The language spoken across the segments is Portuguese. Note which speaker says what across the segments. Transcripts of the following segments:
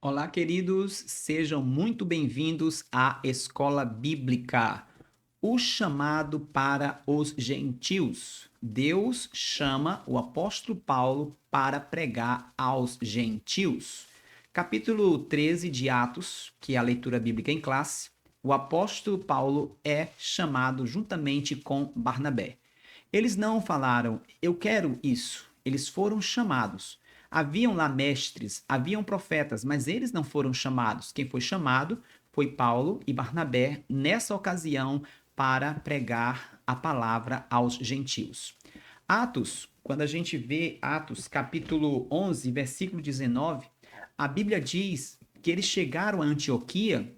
Speaker 1: Olá, queridos, sejam muito bem-vindos à Escola Bíblica, o chamado para os gentios. Deus chama o apóstolo Paulo para pregar aos gentios. Capítulo 13 de Atos, que é a leitura bíblica em classe, o apóstolo Paulo é chamado juntamente com Barnabé. Eles não falaram, eu quero isso. Eles foram chamados. Haviam lá mestres, haviam profetas, mas eles não foram chamados. Quem foi chamado foi Paulo e Barnabé nessa ocasião para pregar a palavra aos gentios. Atos, quando a gente vê Atos capítulo 11, versículo 19, a Bíblia diz que eles chegaram a Antioquia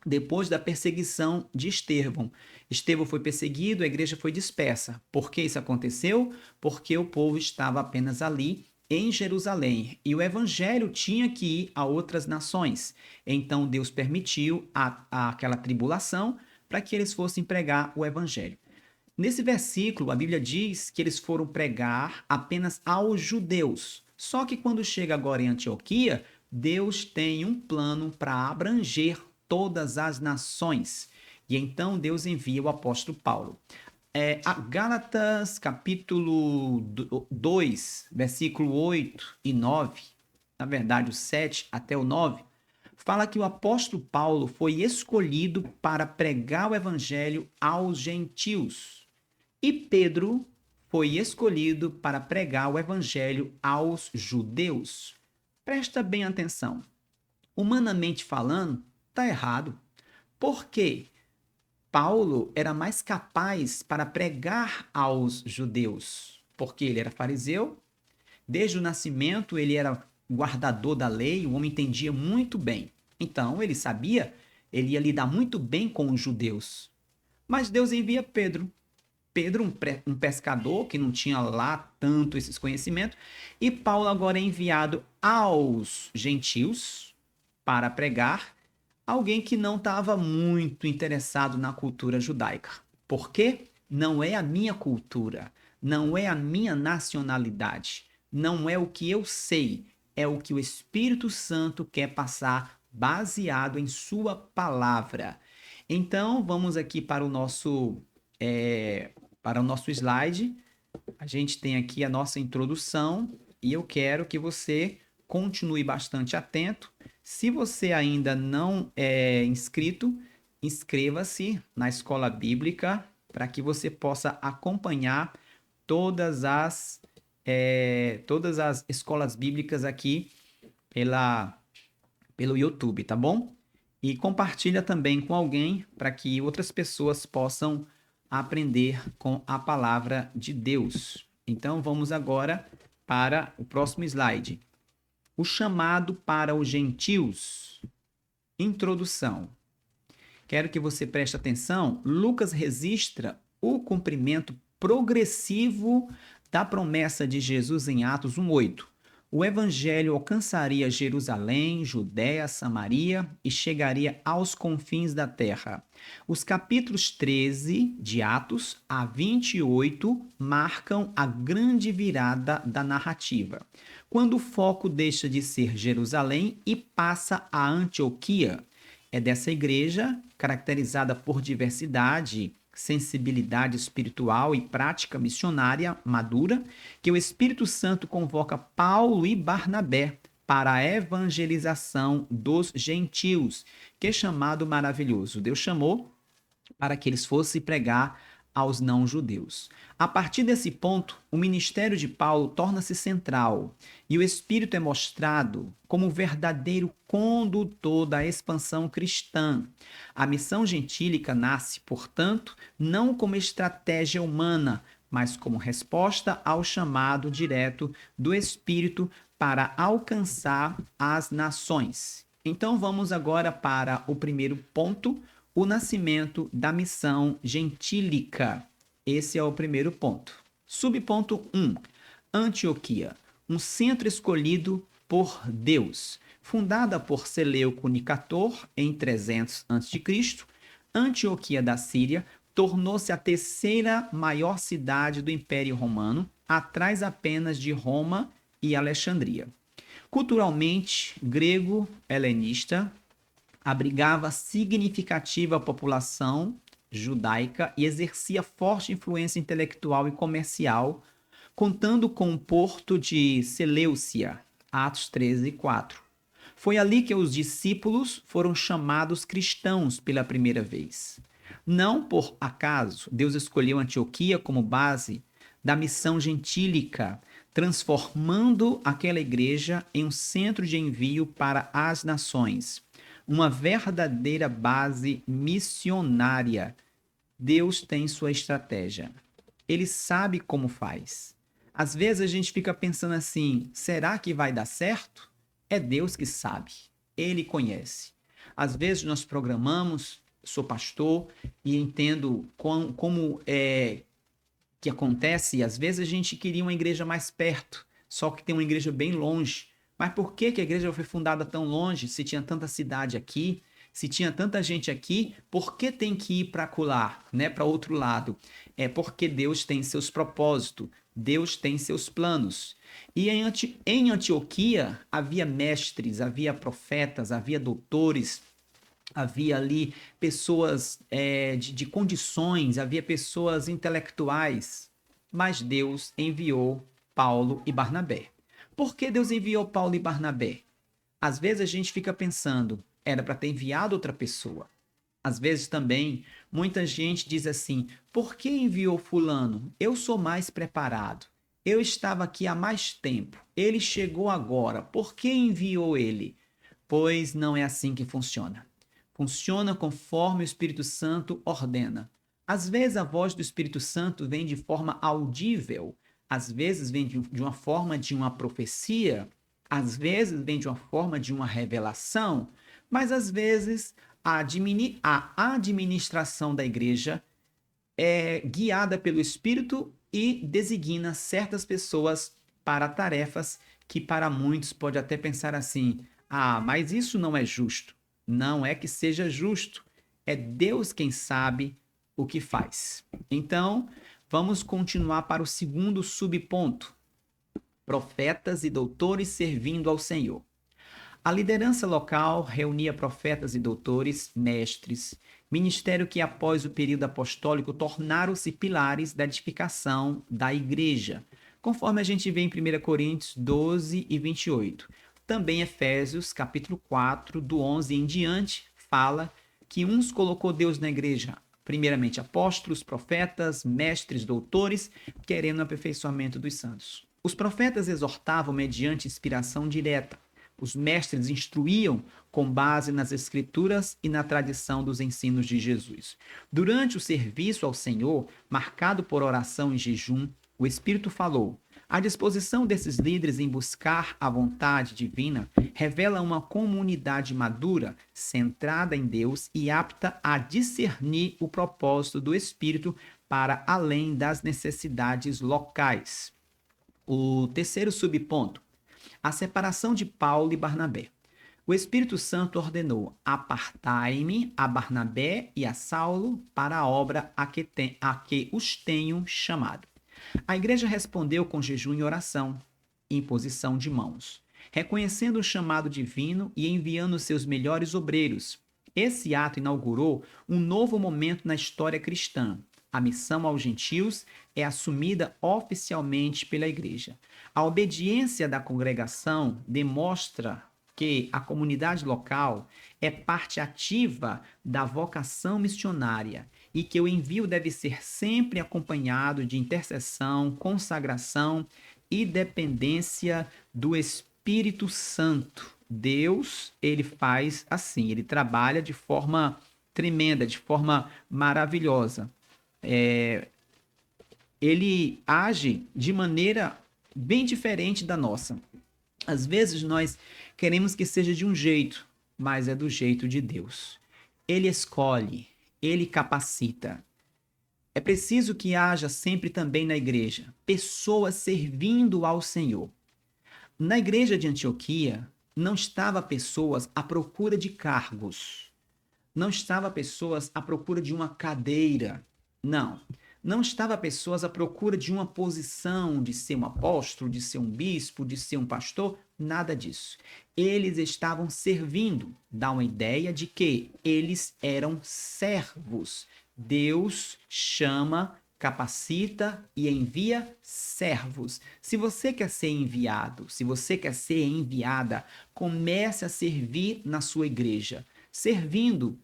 Speaker 1: depois da perseguição de Estevão. Estevão foi perseguido, a igreja foi dispersa. Por que isso aconteceu? Porque o povo estava apenas ali em Jerusalém e o evangelho tinha que ir a outras nações. Então Deus permitiu aquela tribulação para que eles fossem pregar o evangelho. Nesse versículo, a Bíblia diz que eles foram pregar apenas aos judeus. Só que quando chega agora em Antioquia, Deus tem um plano para abranger todas as nações. E então Deus envia o apóstolo Paulo. A Gálatas, capítulo 2, versículo 8 e 9, na verdade o 7 até o 9, fala que o apóstolo Paulo foi escolhido para pregar o evangelho aos gentios. E Pedro foi escolhido para pregar o evangelho aos judeus. Presta bem atenção. Humanamente falando, está errado. Por quê? Paulo era mais capaz para pregar aos judeus, porque ele era fariseu, desde o nascimento ele era guardador da lei, o homem entendia muito bem. Então ele sabia, ele ia lidar muito bem com os judeus. Mas Deus envia Pedro. Pedro, um pescador que não tinha lá tanto esses conhecimentos, e Paulo agora é enviado aos gentios para pregar alguém que não estava muito interessado na cultura judaica. Por quê? Não é a minha cultura, não é a minha nacionalidade, não é o que eu sei, é o que o Espírito Santo quer passar baseado em sua palavra. Então, vamos aqui para o nosso slide. A gente tem aqui a nossa introdução e eu quero que você continue bastante atento. Se você ainda não é inscrito, inscreva-se na Escola Bíblica para que você possa acompanhar todas as escolas bíblicas aqui pelo YouTube, tá bom? E compartilha também com alguém para que outras pessoas possam aprender com a palavra de Deus. Então vamos agora para o próximo slide. O chamado para os gentios. Introdução. Quero que você preste atenção. Lucas registra o cumprimento progressivo da promessa de Jesus em Atos 1:8. O evangelho alcançaria Jerusalém, Judéia, Samaria e chegaria aos confins da terra. Os capítulos 13 de Atos a 28 marcam a grande virada da narrativa, quando o foco deixa de ser Jerusalém e passa a Antioquia. É dessa igreja, caracterizada por diversidade, sensibilidade espiritual e prática missionária madura, que o Espírito Santo convoca Paulo e Barnabé para a evangelização dos gentios. Que chamado maravilhoso! Deus chamou para que eles fossem pregar aos não-judeus. A partir desse ponto, o ministério de Paulo torna-se central e o Espírito é mostrado como o verdadeiro condutor da expansão cristã. A missão gentílica nasce, portanto, não como estratégia humana, mas como resposta ao chamado direto do Espírito para alcançar as nações. Então vamos agora para o primeiro ponto, o nascimento da missão gentílica. Esse é o primeiro ponto. Subponto 1. Antioquia, um centro escolhido por Deus. Fundada por Seleuco Nicator em 300 a.C., Antioquia da Síria tornou-se a terceira maior cidade do Império Romano, atrás apenas de Roma e Alexandria. Culturalmente, grego helenista, abrigava significativa população judaica e exercia forte influência intelectual e comercial, contando com o porto de Seleucia, Atos 13:4. Foi ali que os discípulos foram chamados cristãos pela primeira vez. Não por acaso, Deus escolheu Antioquia como base da missão gentílica, transformando aquela igreja em um centro de envio para as nações, uma verdadeira base missionária. Deus tem sua estratégia. Ele sabe como faz. Às vezes a gente fica pensando assim: será que vai dar certo? É Deus que sabe. Ele conhece. Às vezes nós programamos, sou pastor e entendo como é que acontece. Às vezes a gente queria uma igreja mais perto, só que tem uma igreja bem longe. Mas por que a igreja foi fundada tão longe? Se tinha tanta cidade aqui, se tinha tanta gente aqui, por que tem que ir para acolá, né, para outro lado? É porque Deus tem seus propósitos, Deus tem seus planos. E em Antioquia havia mestres, havia profetas, havia doutores, havia ali pessoas de condições, havia pessoas intelectuais, mas Deus enviou Paulo e Barnabé. Por que Deus enviou Paulo e Barnabé? Às vezes a gente fica pensando, era para ter enviado outra pessoa. Às vezes também, muita gente diz assim, por que enviou fulano? Eu sou mais preparado. Eu estava aqui há mais tempo. Ele chegou agora. Por que enviou ele? Pois não é assim que funciona. Funciona conforme o Espírito Santo ordena. Às vezes a voz do Espírito Santo vem de forma audível, às vezes vem de uma forma de uma profecia, às vezes vem de uma forma de uma revelação, mas às vezes a administração da igreja é guiada pelo Espírito e designa certas pessoas para tarefas que para muitos pode até pensar assim: ah, mas isso não é justo. Não é que seja justo, é Deus quem sabe o que faz. Então, vamos continuar para o segundo subponto: profetas e doutores servindo ao Senhor. A liderança local reunia profetas e doutores, mestres, ministério que após o período apostólico tornaram-se pilares da edificação da igreja, conforme a gente vê em 1 Coríntios 12:28. Também Efésios, capítulo 4, do 11 em diante, fala que uns colocou Deus na igreja, primeiramente apóstolos, profetas, mestres, doutores, querendo o aperfeiçoamento dos santos. Os profetas exortavam mediante inspiração direta. Os mestres instruíam com base nas escrituras e na tradição dos ensinos de Jesus. Durante o serviço ao Senhor, marcado por oração e jejum, o Espírito falou. A disposição desses líderes em buscar a vontade divina revela uma comunidade madura, centrada em Deus e apta a discernir o propósito do Espírito para além das necessidades locais. O terceiro subponto: a separação de Paulo e Barnabé. O Espírito Santo ordenou: apartai-me a Barnabé e a Saulo para a obra a que os tenho chamado. A igreja respondeu com jejum e oração, imposição de mãos, reconhecendo o chamado divino e enviando seus melhores obreiros. Esse ato inaugurou um novo momento na história cristã. A missão aos gentios é assumida oficialmente pela igreja. A obediência da congregação demonstra que a comunidade local é parte ativa da vocação missionária e que o envio deve ser sempre acompanhado de intercessão, consagração e dependência do Espírito Santo. Deus, ele faz assim, ele trabalha de forma tremenda, de forma maravilhosa. Ele age de maneira bem diferente da nossa. Às vezes nós queremos que seja de um jeito, mas é do jeito de Deus. Ele escolhe, ele capacita. É preciso que haja sempre também na igreja pessoas servindo ao Senhor. Na igreja de Antioquia não estava pessoas à procura de cargos, não estava pessoas à procura de uma cadeira. Não. Não estavam pessoas à procura de uma posição, de ser um apóstolo, de ser um bispo, de ser um pastor, nada disso. Eles estavam servindo. Dá uma ideia de que eles eram servos. Deus chama, capacita e envia servos. Se você quer ser enviado, se você quer ser enviada, comece a servir na sua igreja, servindo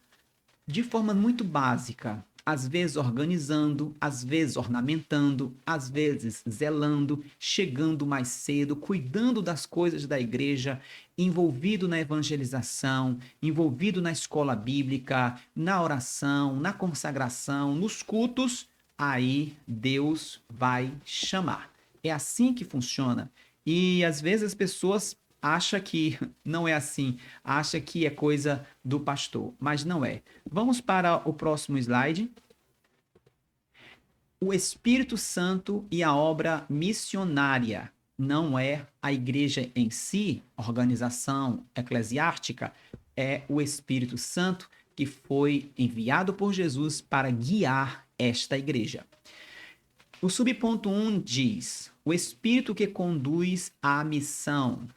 Speaker 1: de forma muito básica, às vezes organizando, às vezes ornamentando, às vezes zelando, chegando mais cedo, cuidando das coisas da igreja, envolvido na evangelização, envolvido na escola bíblica, na oração, na consagração, nos cultos, aí Deus vai chamar. É assim que funciona. E às vezes as pessoas acham que não é assim, acham que é coisa do pastor, mas não é. Vamos para o próximo slide. O Espírito Santo e a obra missionária. Não é a igreja em si, organização eclesiástica, é o Espírito Santo que foi enviado por Jesus para guiar esta igreja. O subponto 1 diz: o Espírito que conduz à missão.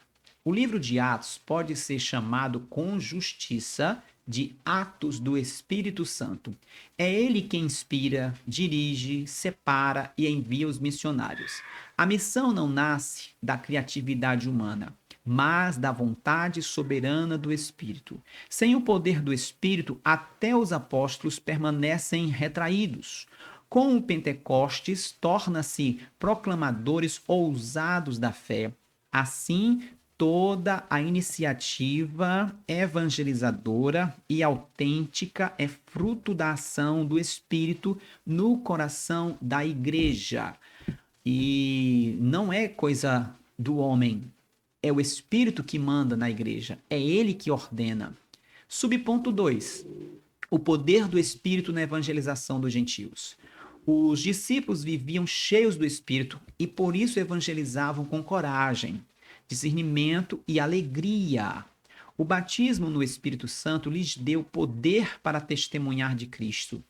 Speaker 1: O livro de Atos pode ser chamado com justiça de Atos do Espírito Santo. É ele quem inspira, dirige, separa e envia os missionários. A missão não nasce da criatividade humana, mas da vontade soberana do Espírito. Sem o poder do Espírito, até os apóstolos permanecem retraídos. Com o Pentecostes, torna-se proclamadores ousados da fé. Assim, toda a iniciativa evangelizadora e autêntica é fruto da ação do Espírito no coração da igreja. E não é coisa do homem, é o Espírito que manda na igreja, é ele que ordena. Subponto 2. O poder do Espírito na evangelização dos gentios. Os discípulos viviam cheios do Espírito e por isso evangelizavam com coragem, discernimento e alegria. O batismo no Espírito Santo lhes deu poder para testemunhar de Cristo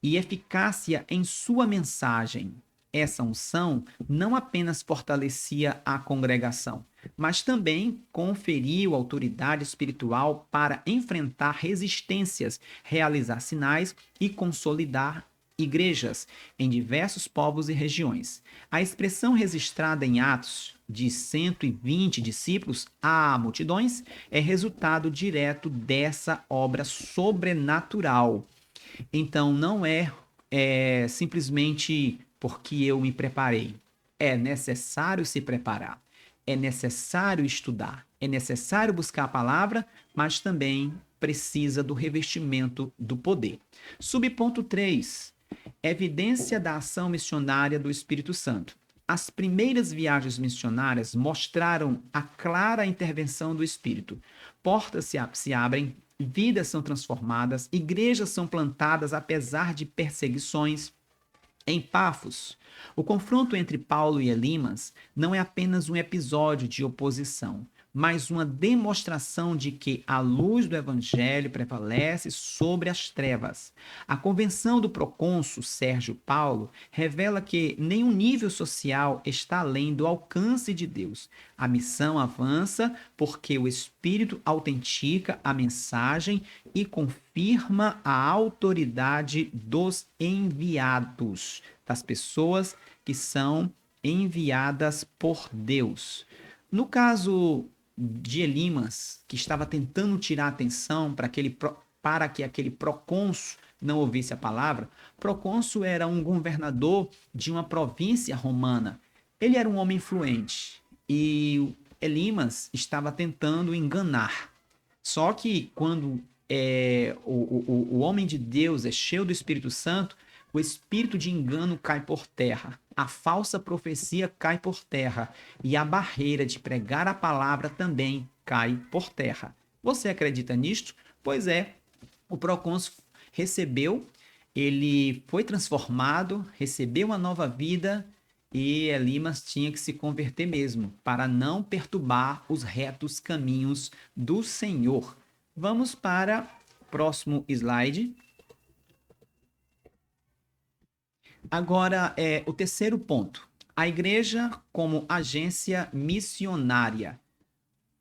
Speaker 1: e eficácia em sua mensagem. Essa unção não apenas fortalecia a congregação, mas também conferiu autoridade espiritual para enfrentar resistências, realizar sinais e consolidar igrejas em diversos povos e regiões. A expressão registrada em Atos de 120 discípulos a multidões é resultado direto dessa obra sobrenatural. Então, não é simplesmente porque eu me preparei. É necessário se preparar, é necessário estudar, é necessário buscar a palavra, mas também precisa do revestimento do poder. Subponto 3. Evidência da ação missionária do Espírito Santo. As primeiras viagens missionárias mostraram a clara intervenção do Espírito. Portas se abrem, vidas são transformadas, igrejas são plantadas apesar de perseguições. Em Pafos, o confronto entre Paulo e Elimas não é apenas um episódio de oposição, mas uma demonstração de que a luz do evangelho prevalece sobre as trevas. A convenção do procônsul Sérgio Paulo revela que nenhum nível social está além do alcance de Deus. A missão avança porque o Espírito autentica a mensagem e confirma a autoridade dos enviados, das pessoas que são enviadas por Deus. No caso de Elimas, que estava tentando tirar a atenção para que aquele procônsul não ouvisse a palavra, procônsul era um governador de uma província romana. Ele era um homem influente e Elimas estava tentando enganar. Só que quando o homem de Deus é cheio do Espírito Santo, o espírito de engano cai por terra, a falsa profecia cai por terra e a barreira de pregar a palavra também cai por terra. Você acredita nisto? Pois é, o procônsul recebeu, ele foi transformado, recebeu uma nova vida e Elimas tinha que se converter mesmo, para não perturbar os retos caminhos do Senhor. Vamos para o próximo slide. Agora, o terceiro ponto. A igreja como agência missionária.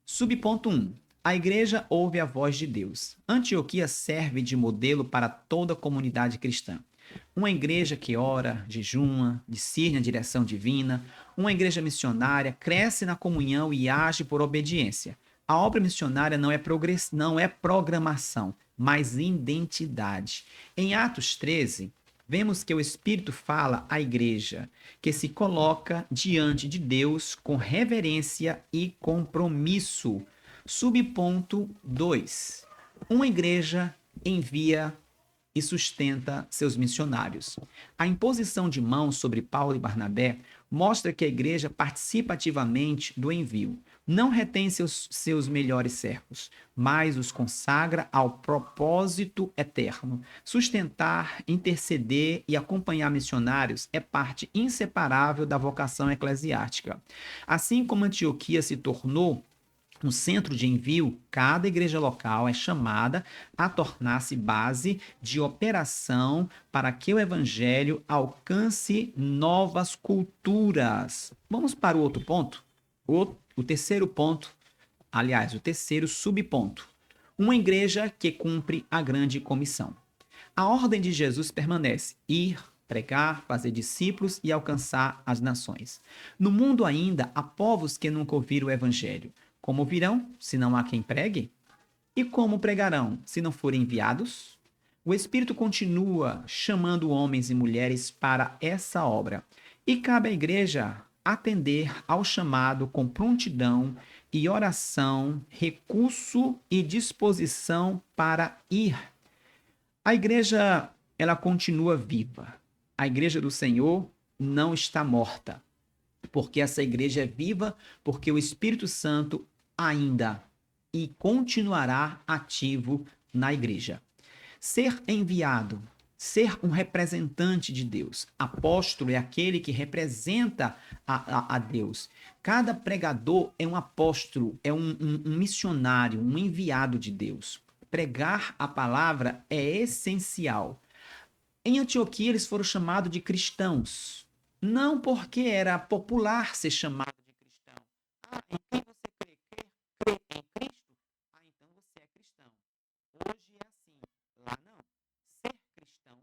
Speaker 1: Subponto 1. A igreja ouve a voz de Deus. Antioquia serve de modelo para toda a comunidade cristã. Uma igreja que ora, jejuma, discerne a direção divina, uma igreja missionária cresce na comunhão e age por obediência. A obra missionária não é programação, mas identidade. Em Atos 13, vemos que o Espírito fala à igreja, que se coloca diante de Deus com reverência e compromisso. Subponto 2. Uma igreja envia e sustenta seus missionários. A imposição de mãos sobre Paulo e Barnabé mostra que a igreja participa ativamente do envio. Não retém seus melhores servos, mas os consagra ao propósito eterno. Sustentar, interceder e acompanhar missionários é parte inseparável da vocação eclesiástica. Assim como Antioquia se tornou um centro de envio, cada igreja local é chamada a tornar-se base de operação para que o evangelho alcance novas culturas. Vamos para o outro ponto? O terceiro ponto, aliás, o terceiro subponto. Uma igreja que cumpre a grande comissão. A ordem de Jesus permanece: ir, pregar, fazer discípulos e alcançar as nações. No mundo ainda há povos que nunca ouviram o evangelho. Como virão, se não há quem pregue? E como pregarão, se não forem enviados? O Espírito continua chamando homens e mulheres para essa obra, e cabe à igreja atender ao chamado com prontidão e oração, recurso e disposição para ir. A igreja, ela continua viva. A igreja do Senhor não está morta, porque essa igreja é viva, porque o Espírito Santo ainda e continuará ativo na igreja. Ser enviado, ser um representante de Deus. Apóstolo é aquele que representa a Deus. Cada pregador é um apóstolo, é um missionário, um enviado de Deus. Pregar a palavra é essencial. Em Antioquia, eles foram chamados de cristãos, não porque era popular ser chamado de cristão. Ah, em quem você crê? Crê em Cristo? Ah, então você é cristão. Hoje é assim. Lá não. Ser cristão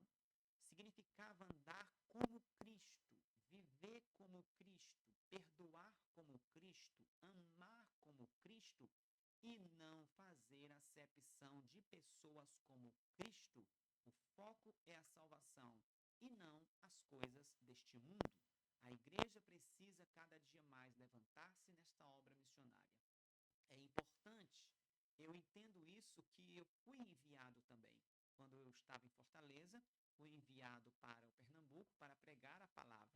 Speaker 1: significava andar como Cristo, viver como Cristo, perdoar como Cristo, amar como Cristo e não fazer acepção de pessoas como Cristo. O foco é a salvação e não as coisas deste mundo. A igreja precisa cada dia mais levantar-se nesta obra missionária. É importante, eu entendo isso, que eu fui enviado também. Quando eu estava em Fortaleza, fui enviado para o Pernambuco para pregar a palavra.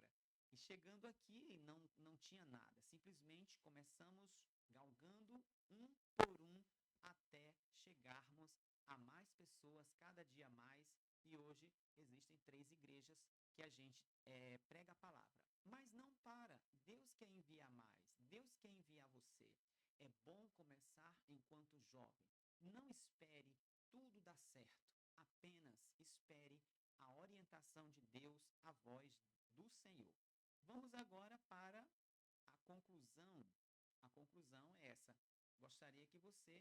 Speaker 1: E chegando aqui, não tinha nada. Simplesmente começamos galgando um por um até chegarmos a mais pessoas, cada dia mais. E hoje existem 3 igrejas que a gente prega a palavra. Mas não para. Deus quer enviar mais. Deus quer enviar você. É bom começar enquanto jovem. Não espere tudo dar certo. Apenas espere a orientação de Deus, a voz do Senhor. Vamos agora para a conclusão. A conclusão é essa. Gostaria que você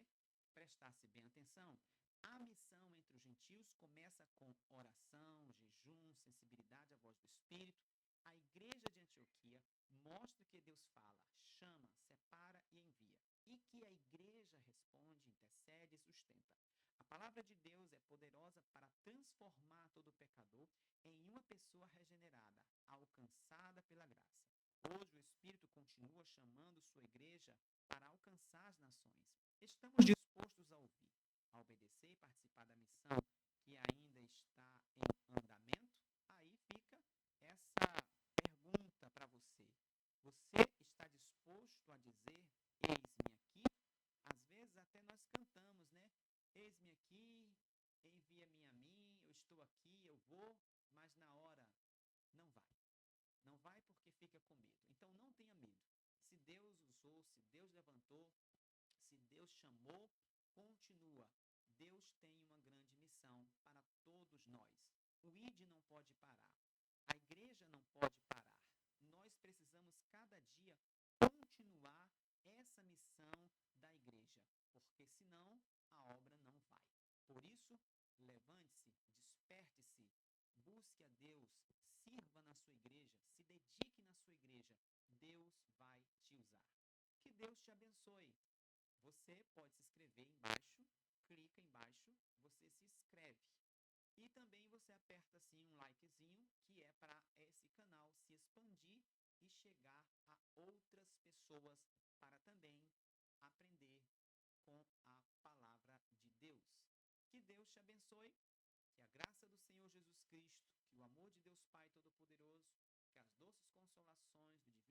Speaker 1: prestasse bem atenção. A missão entre os gentios começa com oração, jejum, sensibilidade à voz do Espírito. A igreja de Antioquia mostra que Deus fala, chama, separa e envia. E que a igreja responde, intercede e sustenta. A palavra de Deus é poderosa para transformar todo pecador em uma pessoa regenerada, alcançada pela graça. Hoje o Espírito continua chamando sua igreja para alcançar as nações. Estamos dispostos a ouvir, a obedecer e participar da missão que ainda está em andamento? Aí fica essa pergunta para você. Você está disposto a dizer, eis-me aqui? Às vezes até nós cantamos, né? Eis-me aqui, envia-me a mim, eu estou aqui, eu vou, mas na hora não vai. Não vai porque fica com medo. Então não tenha medo. Se Deus usou, se Deus levantou, se Deus chamou, continua. Deus tem uma grande missão para todos nós. O ID não pode parar. A igreja igreja não pode parar. Nós precisamos cada dia continuar essa missão da igreja, porque senão a obra não vai. Por isso, levante-se, desperte-se, busque a Deus, sirva na sua igreja, se dedique na sua igreja. Deus vai te usar. Que Deus te abençoe. Você pode se inscrever embaixo, clica embaixo, você se inscreve. E também você aperta assim um likezinho, que é para esse canal se expandir e chegar a outras pessoas para também aprender com a palavra de Deus. Que Deus te abençoe, que a graça do Senhor Jesus Cristo, que o amor de Deus Pai Todo-Poderoso, que as doces consolações do